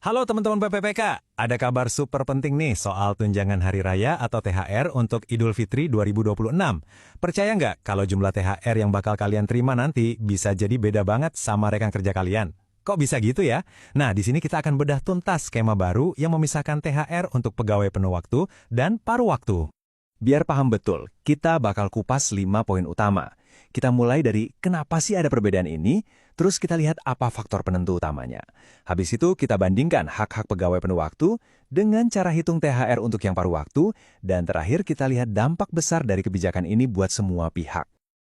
Halo teman-teman PPPK, ada kabar super penting nih soal tunjangan hari raya atau THR untuk Idul Fitri 2026. Percaya nggak kalau jumlah THR yang bakal kalian terima nanti bisa jadi beda banget sama rekan kerja kalian? Kok bisa gitu ya? Nah, di sini kita akan bedah tuntas skema baru yang memisahkan THR untuk pegawai penuh waktu dan paruh waktu. Biar paham betul, kita bakal kupas 5 poin utama. Kita mulai dari kenapa sih ada perbedaan ini, terus kita lihat apa faktor penentu utamanya. Habis itu kita bandingkan hak-hak pegawai penuh waktu dengan cara hitung THR untuk yang paruh waktu, dan terakhir kita lihat dampak besar dari kebijakan ini buat semua pihak.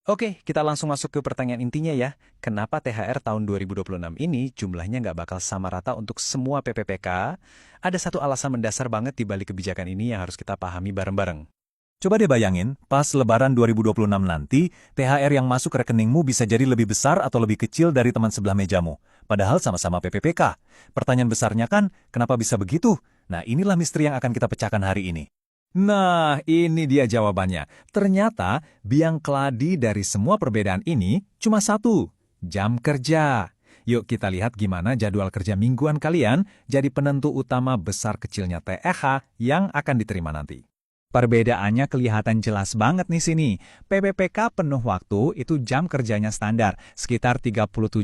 Oke, kita langsung masuk ke pertanyaan intinya ya. Kenapa THR tahun 2026 ini jumlahnya nggak bakal sama rata untuk semua PPPK? Ada satu alasan mendasar banget di balik kebijakan ini yang harus kita pahami bareng-bareng. Coba deh bayangin, pas Lebaran 2026 nanti, THR yang masuk ke rekeningmu bisa jadi lebih besar atau lebih kecil dari teman sebelah mejamu. Padahal sama-sama PPPK. Pertanyaan besarnya kan, kenapa bisa begitu? Nah, inilah misteri yang akan kita pecahkan hari ini. Nah, ini dia jawabannya. Ternyata, biang keladi dari semua perbedaan ini cuma satu, jam kerja. Yuk kita lihat gimana jadwal kerja mingguan kalian jadi penentu utama besar kecilnya THR yang akan diterima nanti. Perbedaannya kelihatan jelas banget nih sini. PPPK penuh waktu itu jam kerjanya standar, sekitar 37,5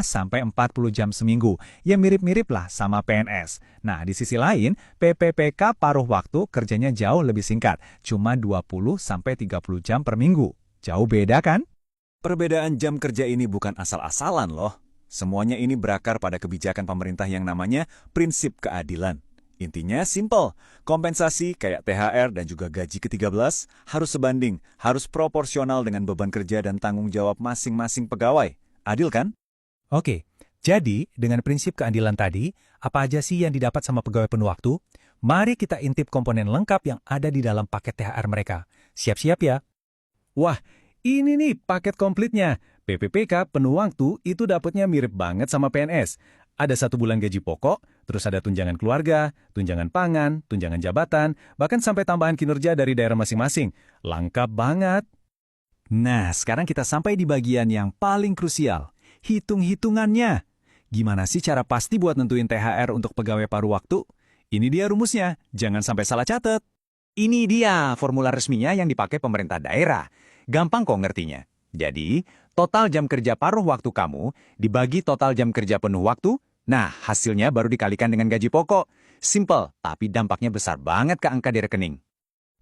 sampai 40 jam seminggu. Ya mirip-mirip lah sama PNS. Nah, di sisi lain, PPPK paruh waktu kerjanya jauh lebih singkat, cuma 20 sampai 30 jam per minggu. Jauh beda kan? Perbedaan jam kerja ini bukan asal-asalan loh. Semuanya ini berakar pada kebijakan pemerintah yang namanya prinsip keadilan. Intinya simple, kompensasi kayak THR dan juga gaji ke-13 harus sebanding, harus proporsional dengan beban kerja dan tanggung jawab masing-masing pegawai. Adil kan? Oke, jadi dengan prinsip keadilan tadi, apa aja sih yang didapat sama pegawai penuh waktu? Mari kita intip komponen lengkap yang ada di dalam paket THR mereka. Siap-siap ya? Wah, ini nih paket komplitnya. PPPK penuh waktu itu dapatnya mirip banget sama PNS. Ada 1 bulan gaji pokok, terus ada tunjangan keluarga, tunjangan pangan, tunjangan jabatan, bahkan sampai tambahan kinerja dari daerah masing-masing. Lengkap banget. Nah, sekarang kita sampai di bagian yang paling krusial. Hitung-hitungannya. Gimana sih cara pasti buat nentuin THR untuk pegawai paruh waktu? Ini dia rumusnya, jangan sampai salah catat. Ini dia formula resminya yang dipakai pemerintah daerah. Gampang kok ngertinya. Jadi, total jam kerja paruh waktu kamu dibagi total jam kerja penuh waktu, nah hasilnya baru dikalikan dengan gaji pokok. Simple, tapi dampaknya besar banget ke angka di rekening.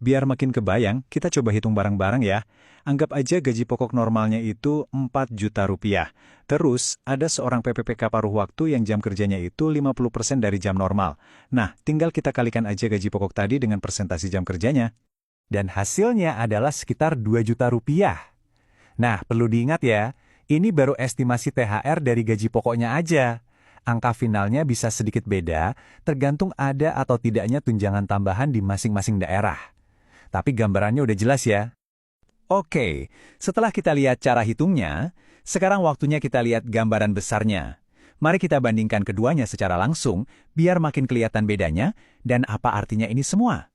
Biar makin kebayang, kita coba hitung bareng-bareng ya. Anggap aja gaji pokok normalnya itu 4 juta rupiah. Terus, ada seorang PPPK paruh waktu yang jam kerjanya itu 50% dari jam normal. Nah, tinggal kita kalikan aja gaji pokok tadi dengan persentase jam kerjanya. Dan hasilnya adalah sekitar 2 juta rupiah. Nah, perlu diingat ya, ini baru estimasi THR dari gaji pokoknya aja. Angka finalnya bisa sedikit beda, tergantung ada atau tidaknya tunjangan tambahan di masing-masing daerah. Tapi gambarannya udah jelas ya. Oke, setelah kita lihat cara hitungnya, sekarang waktunya kita lihat gambaran besarnya. Mari kita bandingkan keduanya secara langsung, biar makin kelihatan bedanya, dan apa artinya ini semua.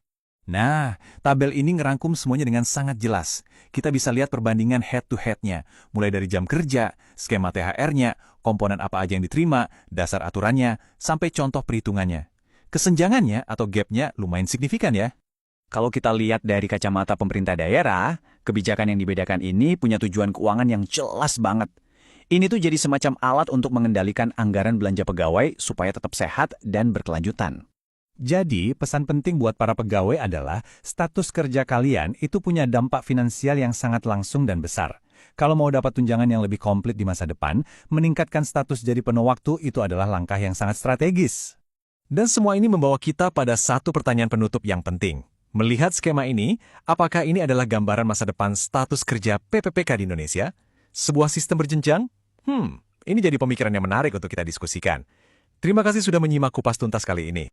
Nah, tabel ini ngerangkum semuanya dengan sangat jelas. Kita bisa lihat perbandingan head-to-head-nya, mulai dari jam kerja, skema THR-nya, komponen apa aja yang diterima, dasar aturannya, sampai contoh perhitungannya. Kesenjangannya atau gap-nya lumayan signifikan ya. Kalau kita lihat dari kacamata pemerintah daerah, kebijakan yang dibedakan ini punya tujuan keuangan yang jelas banget. Ini tuh jadi semacam alat untuk mengendalikan anggaran belanja pegawai supaya tetap sehat dan berkelanjutan. Jadi, pesan penting buat para pegawai adalah status kerja kalian itu punya dampak finansial yang sangat langsung dan besar. Kalau mau dapat tunjangan yang lebih komplit di masa depan, meningkatkan status jadi penuh waktu itu adalah langkah yang sangat strategis. Dan semua ini membawa kita pada satu pertanyaan penutup yang penting. Melihat skema ini, apakah ini adalah gambaran masa depan status kerja PPPK di Indonesia? Sebuah sistem berjenjang? Ini jadi pemikiran yang menarik untuk kita diskusikan. Terima kasih sudah menyimak kupas tuntas kali ini.